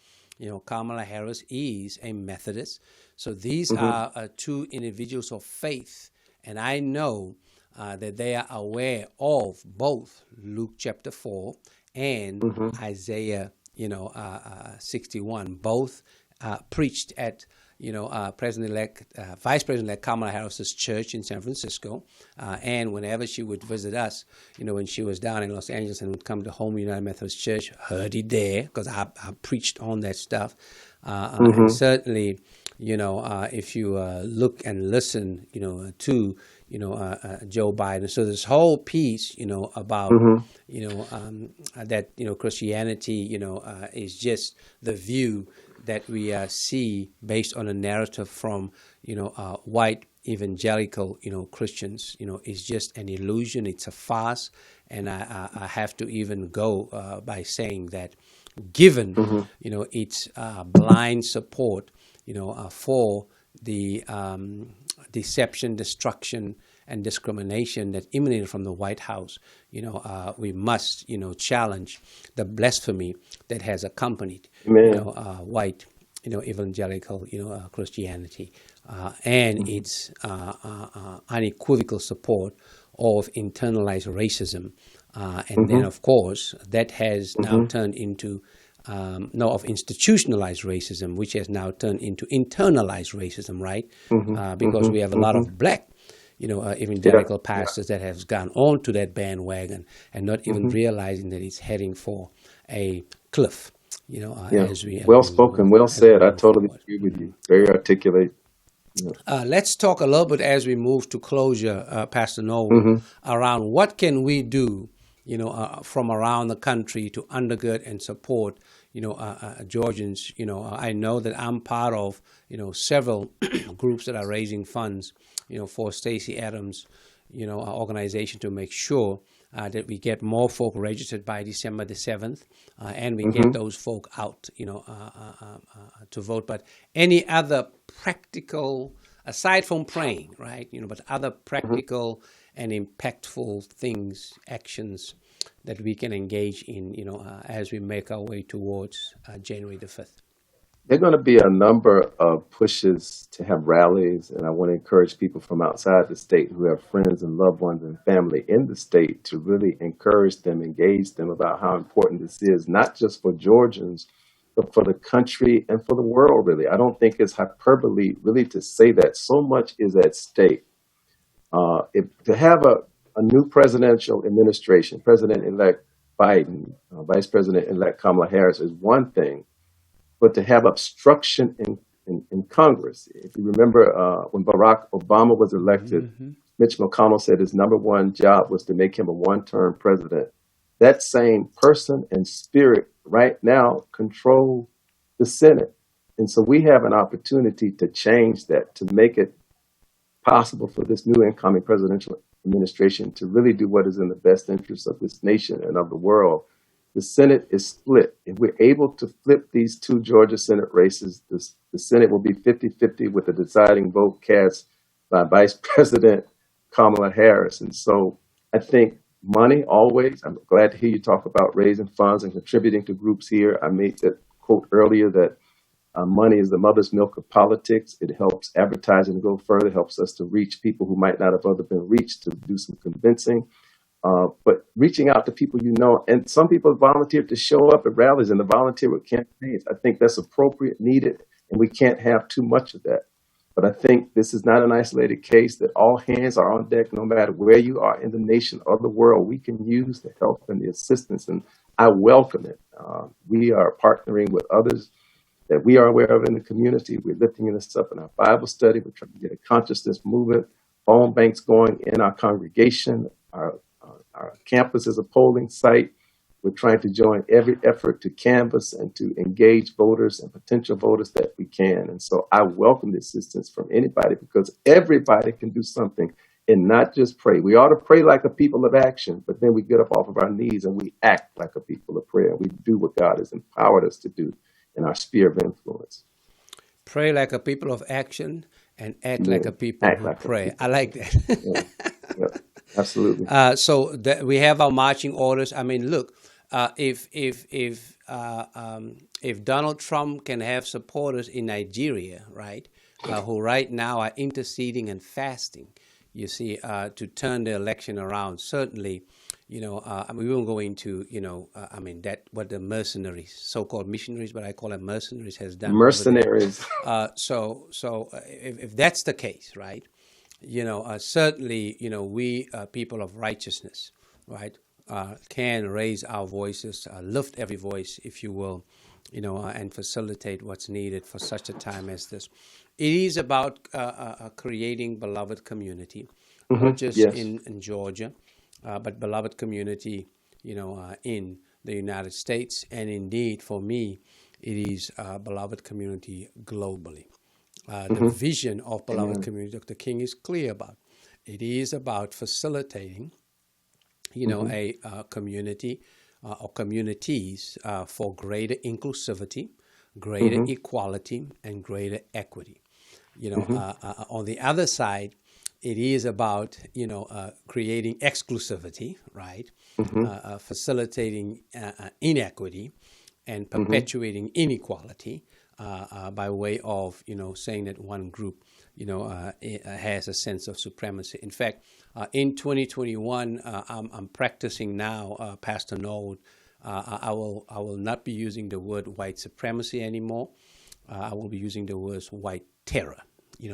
Kamala Harris is a Methodist. So these are two individuals of faith. And I know that they are aware of both Luke chapter 4 and Isaiah, 61. Both preached at President-elect, Vice President-elect Kamala Harris's church in San Francisco, and whenever she would visit us, when she was down in Los Angeles and would come to Home United Methodist Church, heard it there because I preached on that stuff, and certainly, if you look and listen, to Joe Biden, so this whole piece, about that Christianity, is just the view that we see based on a narrative from, white evangelical, Christians, is just an illusion. It's a farce. And I have to even go by saying that given, its blind support, for the deception, destruction, and discrimination that emanated from the White House, we must, challenge the blasphemy that has accompanied, white, evangelical, Christianity, and its unequivocal support of internalized racism. And then, of course, that has now turned into, of institutionalized racism, which has now turned into internalized racism, right? Because we have a lot of black, evangelical pastors that have gone on to that bandwagon and not even realizing that it's heading for a cliff, as we... Well spoken, well said. I totally agree with you. Very articulate. Let's talk a little bit as we move to closure, Pastor Norwood, around what can we do, from around the country to undergird and support, Georgians. I know that I'm part of, several groups that are raising funds, for Stacey Adams, our organization, to make sure that we get more folk registered by December the 7th, and we get those folk out, to vote. But any other practical, aside from praying, right, but other practical and impactful things, actions that we can engage in, as we make our way towards January the 5th? There are going to be a number of pushes to have rallies, and I want to encourage people from outside the state who have friends and loved ones and family in the state to really encourage them, engage them about how important this is, not just for Georgians, but for the country and for the world, really. I don't think it's hyperbole, really, to say that so much is at stake. To have a new presidential administration, President-elect Biden, Vice President-elect Kamala Harris is one thing, but to have obstruction in Congress. If you remember when Barack Obama was elected, Mitch McConnell said his number one job was to make him a one-term president. That same person and spirit right now control the Senate. And so we have an opportunity to change that, to make it possible for this new incoming presidential administration to really do what is in the best interest of this nation and of the world. The Senate is split. If we're able to flip these two Georgia Senate races, the Senate will be 50-50 with the deciding vote cast by Vice President Kamala Harris. And so I think money always, I'm glad to hear you talk about raising funds and contributing to groups here. I made that quote earlier that money is the mother's milk of politics. It helps advertising go further, helps us to reach people who might not have other been reached, to do some convincing. But reaching out to people and some people volunteered to show up at rallies and to volunteer with campaigns. I think that's appropriate, needed, and we can't have too much of that. But I think this is not an isolated case, that all hands are on deck, no matter where you are in the nation or the world. We can use the help and the assistance, and I welcome it. We are partnering with others that we are aware of in the community. We're lifting this up in our Bible study. We're trying to get a consciousness movement, phone banks going in our congregation. Our campus is a polling site. We're trying to join every effort to canvass and to engage voters and potential voters that we can. And so I welcome the assistance from anybody, because everybody can do something and not just pray. We ought to pray like a people of action, but then we get up off of our knees and we act like a people of prayer. We do what God has empowered us to do in our sphere of influence. Pray like a people of action and act like a people who pray. I like that. Yeah. Absolutely. So we have our marching orders. I mean, look, if Donald Trump can have supporters in Nigeria, right, who right now are interceding and fasting, you see, to turn the election around, certainly, we won't go into, what the mercenaries, so-called missionaries, but I call them mercenaries, has done. Mercenaries. So if that's the case, right, certainly, we people of righteousness, right, can raise our voices, lift every voice, if you will, and facilitate what's needed for such a time as this. It is about creating beloved community, not just in Georgia, but beloved community, in the United States. And indeed, for me, it is beloved community globally. The vision of beloved community, Dr. King is clear about. It is about facilitating, a community or communities for greater inclusivity, greater equality, and greater equity. On the other side, it is about, creating exclusivity, right? Facilitating inequity and perpetuating inequality by way of, saying that one group, has a sense of supremacy. In fact, in 2021, I'm practicing now, Pastor Norwood. I will not be using the word white supremacy anymore. I will be using the words white terror.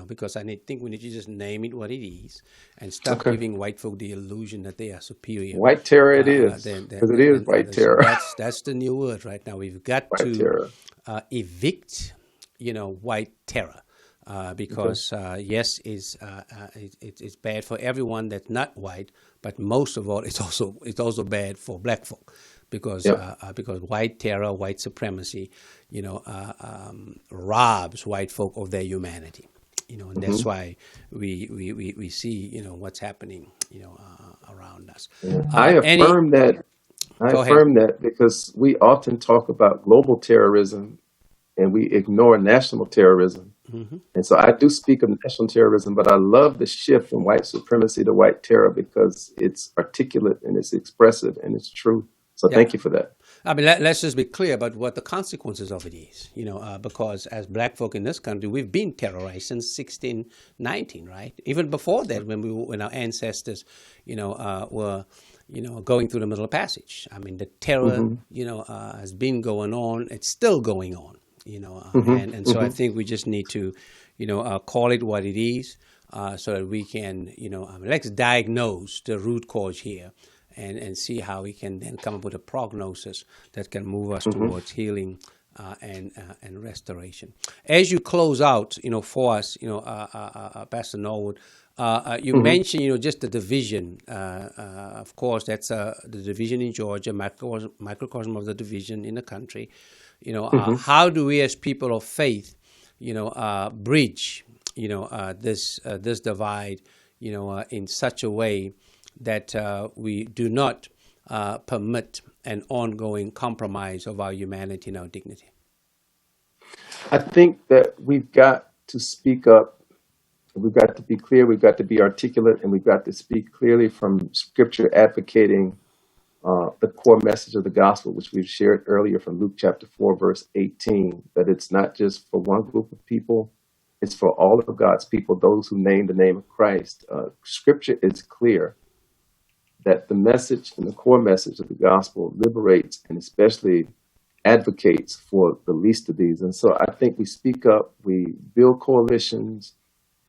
Because I think we need to just name it what it is and stop giving white folk the illusion that they are superior. White terror it is, because it is white terror. That's the new word right now. We've got white to terror. Evict, white terror, because yes, it's bad for everyone that's not white, but most of all, it's also bad for black folk. Because white terror, white supremacy, robs white folk of their humanity. And that's why we see, what's happening, around us. Yeah. I affirm that because we often talk about global terrorism and we ignore national terrorism. And so I do speak of national terrorism, but I love the shift from white supremacy to white terror because it's articulate and it's expressive and it's true. So thank you for that. I mean, let's just be clear about what the consequences of it is, because as black folk in this country, we've been terrorized since 1619, right? Even before that, when our ancestors, were, going through the Middle Passage. I mean, the terror, has been going on. It's still going on, and so I think we just need to, call it what it is, so that we can, let's diagnose the root cause here. And see how we can then come up with a prognosis that can move us towards healing and restoration. As you close out, for us, Pastor Norwood, you mentioned, just the division. Of course, that's the division in Georgia, microcosm of the division in the country. How do we as people of faith, bridge, this divide, in such a way that we do not permit an ongoing compromise of our humanity and our dignity? I think that we've got to speak up. We've got to be clear. We've got to be articulate, and we've got to speak clearly from Scripture advocating the core message of the gospel, which we've shared earlier from Luke chapter 4, verse 18, that it's not just for one group of people. It's for all of God's people, those who name the name of Christ. Scripture is clear that the message and the core message of the gospel liberates and especially advocates for the least of these. And so I think we speak up, we build coalitions,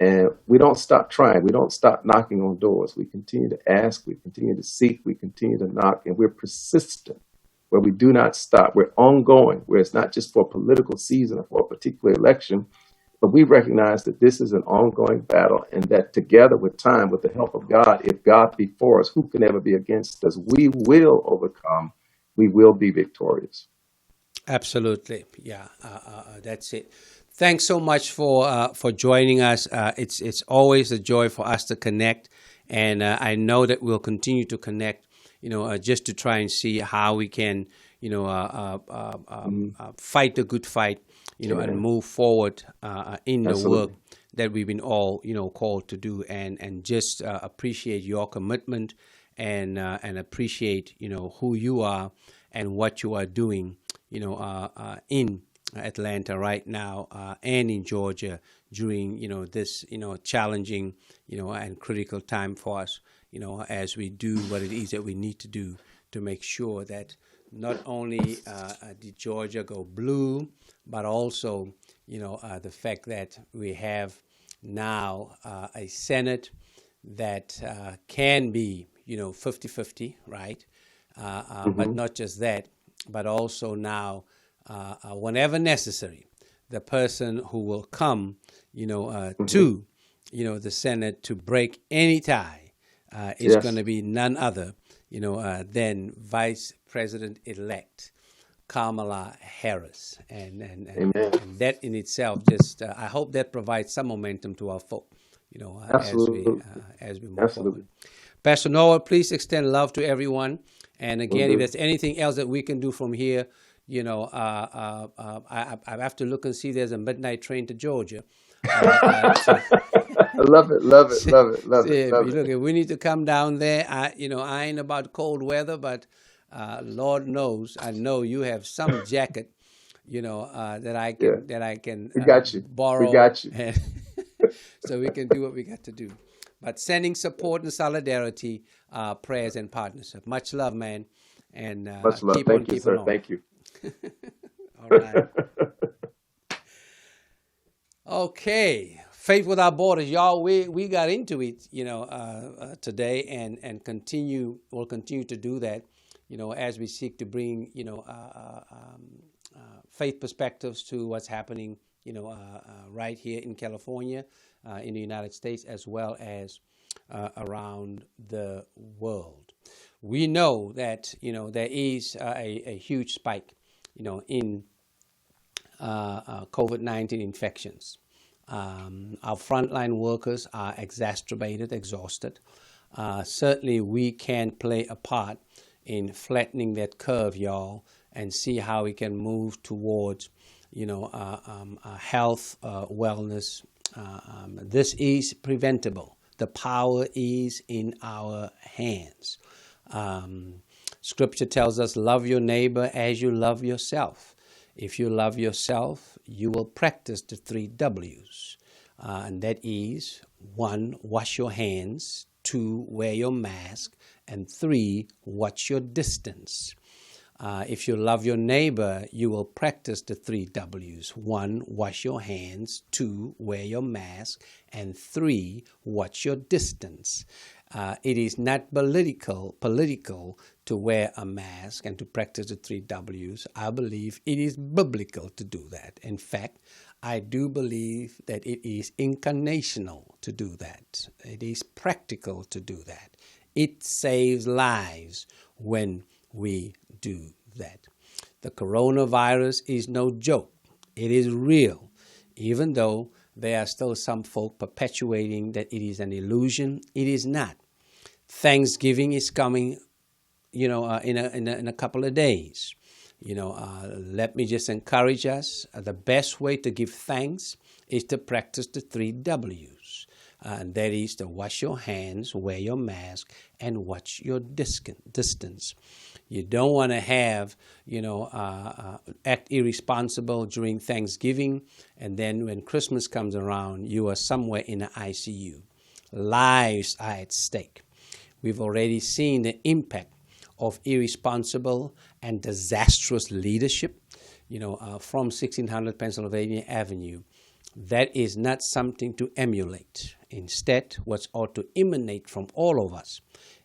and we don't stop trying. We don't stop knocking on doors. We continue to ask, we continue to seek, we continue to knock, and we're persistent where we do not stop. We're ongoing, where it's not just for a political season or for a particular election, but we recognize that this is an ongoing battle and that together with time, with the help of God, if God be for us, who can ever be against us? We will overcome. We will be victorious. Absolutely. Yeah, that's it. Thanks so much for joining us. It's always a joy for us to connect. And I know that we'll continue to connect, just to try and see how we can, fight the good fight, and move forward in the work that we've been all, called to do, and just appreciate your commitment and appreciate, who you are and what you are doing, in Atlanta right now and in Georgia during, this, challenging, and critical time for us, as we do what it is that we need to do to make sure that not only did Georgia go blue, but also, the fact that we have now a Senate that can be, 50-50, right? But not just that, but also now, whenever necessary, the person who will come, to, the Senate to break any tie is going to be none other, than Vice President-elect Kamala Harris, and that in itself just I hope that provides some momentum to our folk, as we move forward. Pastor Norwood, please extend love to everyone, and again, if there's anything else that we can do from here, I have to look and see if there's a midnight train to Georgia. I love it. Look, if we need to come down there, I ain't about cold weather, but Lord knows, I know you have some jacket, that I can we got you. borrow. We got you. so we can do what we got to do. But sending support and solidarity, prayers and partnership. Much love, man. And Much love. keep on Thank you, keeping sir. on. Thank you. All right. Okay. Faith Without Borders, y'all. We got into it, today, and we'll continue to do that, as we seek to bring, faith perspectives to what's happening, right here in California, in the United States, as well as around the world. We know that, there is a huge spike, in COVID-19 infections. Our frontline workers are exacerbated, exhausted. Certainly we can play a part in flattening that curve, y'all, and see how we can move towards, health, wellness. This is preventable. The power is in our hands. Scripture tells us, love your neighbor as you love yourself. If you love yourself, you will practice the 3 W's. And that is, 1, wash your hands. 2, wear your mask. And 3, watch your distance. If you love your neighbor, you will practice the 3 W's. 1, wash your hands. 2, wear your mask. And 3, watch your distance. It is not political to wear a mask and to practice the 3 W's. I believe it is biblical to do that. In fact, I do believe that it is incarnational to do that. It is practical to do that. It saves lives when we do that. The coronavirus is no joke. It is real, even though there are still some folk perpetuating that it is an illusion. It is not. Thanksgiving is coming, in a couple of days. Let me just encourage us. The best way to give thanks is to practice the 3 W's. And that is to wash your hands, wear your mask, and watch your distance. You don't want to have, act irresponsible during Thanksgiving, and then when Christmas comes around, you are somewhere in the ICU. Lives are at stake. We've already seen the impact of irresponsible and disastrous leadership, from 1600 Pennsylvania Avenue. That is not something to emulate. Instead, what ought to emanate from all of us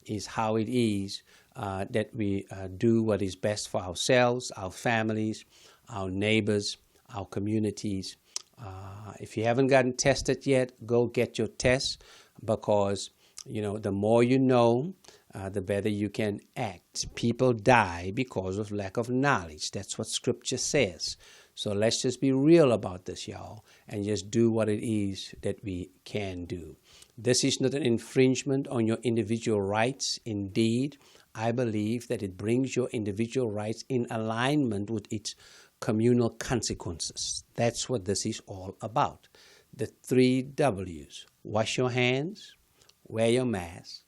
is how it is that we do what is best for ourselves, our families, our neighbors, our communities. If you haven't gotten tested yet, go get your test, because the more you know, the better you can act. People die because of lack of knowledge. That's what Scripture says. So let's just be real about this, y'all, and just do what it is that we can do. This is not an infringement on your individual rights. Indeed, I believe that it brings your individual rights in alignment with its communal consequences. That's what this is all about. The 3 W's. Wash your hands, wear your mask,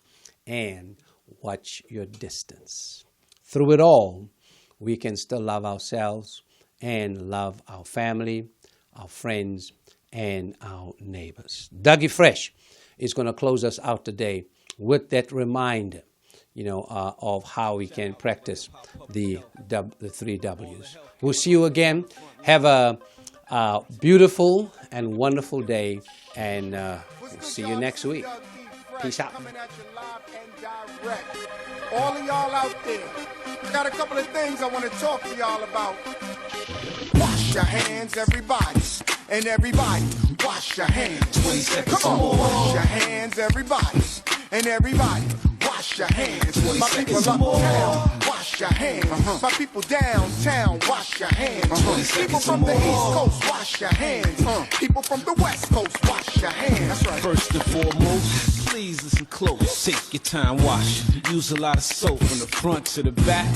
and watch your distance. Through it all, we can still love ourselves and love our family, our friends, and our neighbors. Dougie Fresh is going to close us out today with that reminder, of how we can practice the 3 W's. We'll see you again. Have a beautiful and wonderful day, and we'll see you next week. Peace out. All of y'all out there, I got a couple of things I want to talk to y'all about. Wash your hands, everybody, and everybody, wash your hands. 20 seconds. Come on, wash your hands, everybody, and everybody, wash your hands. My people uptown, wash your hands. My people downtown, wash your hands. People from the East Coast, wash your hands. People from the West Coast, wash your hands. That's right. First and foremost, please listen close. Take your time, wash. Use a lot of soap from the front to the back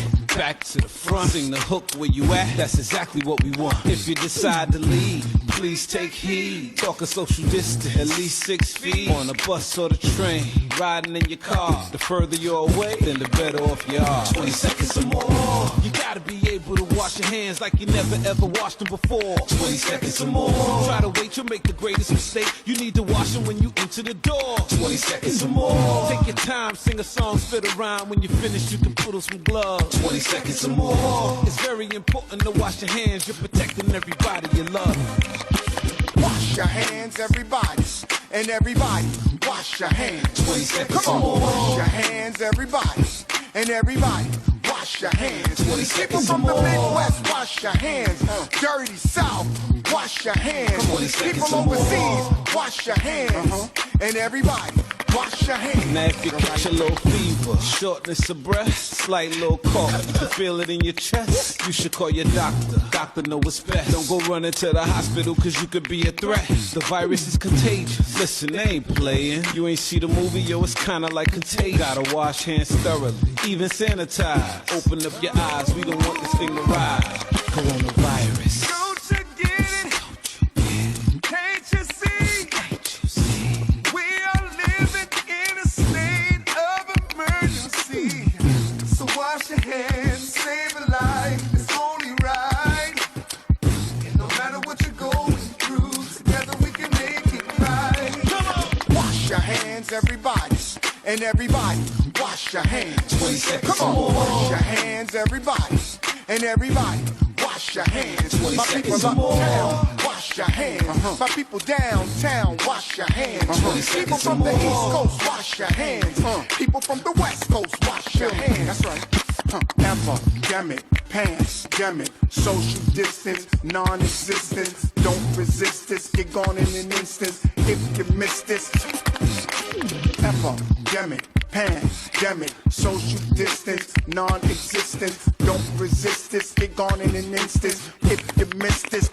to the front. Sing the hook where you at. That's exactly what we want. If you decide to leave, please take heed. Talk a social distance, at least 6 feet. On a bus or the train, riding in your car. The further you're away, then the better off you are. 20 seconds or more. You gotta be able to watch. wash your hands like you never ever washed them before. 20 seconds or more. Try to wait, you'll make the greatest mistake. You need to wash them when you enter the door. 20 seconds or more. Take your time, sing a song, spit a rhyme. When you finish, you can put on some gloves. 20 seconds or more. It's very important to wash your hands. You're protecting everybody you love. Wash your hands, everybody, and everybody, wash your hands. 20 seconds Come on, or more. wash your hands, everybody, and everybody, wash your hands. 20 People seconds from or the more. Midwest, wash your hands. Dirty South, wash your hands. 20 seconds People or more. overseas, wash your hands. And everybody, wash your hands. Now if you catch a little fever, shortness of breath, slight little cough, you feel it in your chest, you should call your doctor. Doctor know what's best. Don't go running to the hospital cause you could be a threat. The virus is contagious. Listen, they ain't playing. You ain't see the movie, yo, it's kinda like Contagion. Gotta wash hands thoroughly, even sanitize. Open up your eyes, we don't want this thing to rise. Coronavirus. Don't you get it? Can't you see? We are living in a state of emergency. So wash your hands, save a life, it's only right. And no matter what you're going through, together we can make it right. Come on! Wash your hands, everybody, and everybody, wash your hands. 20 seconds Come on, or more. wash your hands, everybody, and everybody, wash your hands. 20 My people seconds or more. uptown, wash your hands. My people downtown, wash your hands. 20 People seconds from or the East more. Coast, wash your hands. People from the West Coast, wash your hands. That's right. Epidemic, pandemic, social distance, non-existent. Don't resist this, get gone in an instant. If you miss this, epidemic, pandemic, social distance, non-existent. Don't resist this, get gone in an instant. If you miss this,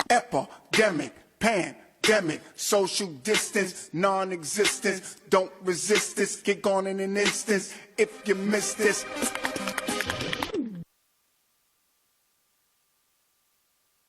epidemic, pandemic, social distance, non-existent. Don't resist this, get gone in an instant. If you miss this,